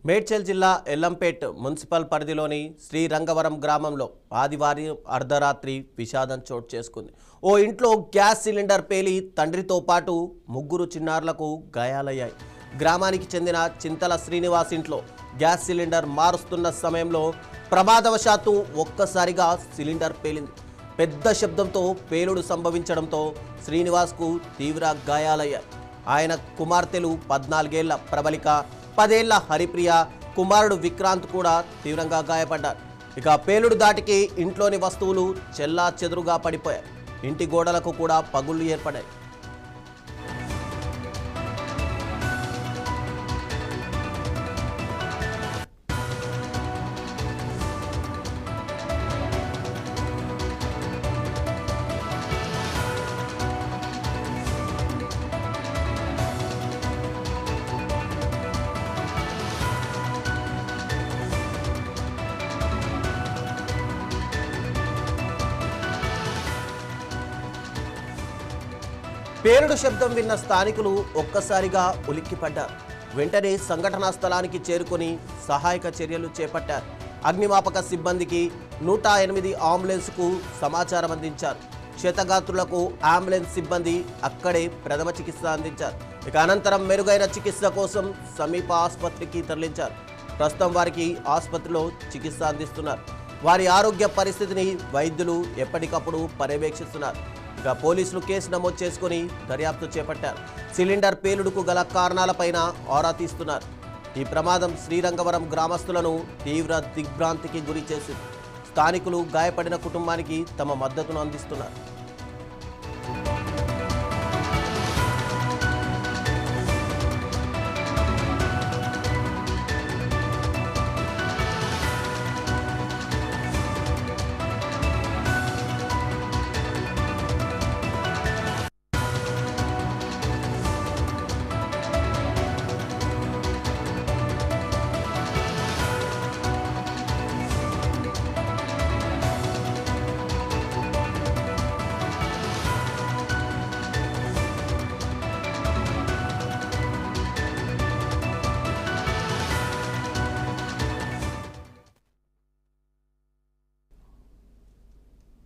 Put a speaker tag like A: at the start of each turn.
A: మేడ్చల్ జిల్లా ఎల్లంపేట్ మున్సిపల్ పరిధిలోని శ్రీరంగవరం గ్రామంలో ఆదివారం అర్ధరాత్రి విషాదం చోటు చేసుకుంది. ఓ ఇంట్లో గ్యాస్ సిలిండర్ పేలి తండ్రితో పాటు ముగ్గురు చిన్నారులకు గాయాలయ్యాయి. గ్రామానికి చెందిన చింతల శ్రీనివాస్ ఇంట్లో గ్యాస్ సిలిండర్ మారుస్తున్న సమయంలో ప్రమాదవశాత్తు ఒక్కసారిగా సిలిండర్ పేలింది. పెద్ద శబ్దంతో పేలుడు సంభవించడంతో శ్రీనివాస్కు తీవ్ర గాయాలయ్యాయి. ఆయన కుమార్తెలు 14 ఏళ్ల ప్రబలిక, 10 ఏళ్ల హరిప్రియ, కుమారుడు విక్రాంత్ కూడా తీవ్రంగా గాయపడ్డారు. ఇక పేలుడు దాటికి ఇంట్లోని వస్తువులు చెల్లా చెదురుగా పడిపోయాయి. ఇంటి గోడలకు కూడా పగుళ్లు ఏర్పడాయి. పేలుడు శబ్దం విన్న స్థానికులు ఒక్కసారిగా ఉలిక్కిపడ్డారు. వెంటనే సంఘటనా స్థలానికి చేరుకొని సహాయక చర్యలు చేపట్టారు. అగ్నిమాపక సిబ్బందికి 108 అంబులెన్స్కు సమాచారం అందించారు. క్షతగాత్రులకు అంబులెన్స్ సిబ్బంది అక్కడే ప్రథమ చికిత్స అందించారు. ఇక అనంతరం మెరుగైన చికిత్స కోసం సమీప ఆసుపత్రికి తరలించారు. ప్రస్తుతం వారికి ఆసుపత్రిలో చికిత్స అందిస్తున్నారు. వారి ఆరోగ్య పరిస్థితిని వైద్యులు ఎప్పటికప్పుడు పర్యవేక్షిస్తున్నారు. ఇక పోలీసులు కేసు నమోదు చేసుకుని దర్యాప్తు చేపట్టారు. సిలిండర్ పేలుడుకు గల కారణాలపైన ఆరా తీస్తున్నారు. ఈ ప్రమాదం శ్రీరంగవరం గ్రామస్తులను తీవ్ర దిగ్భ్రాంతికి గురి చేసింది. స్థానికులు గాయపడిన కుటుంబానికి తమ మద్దతును అందిస్తున్నారు.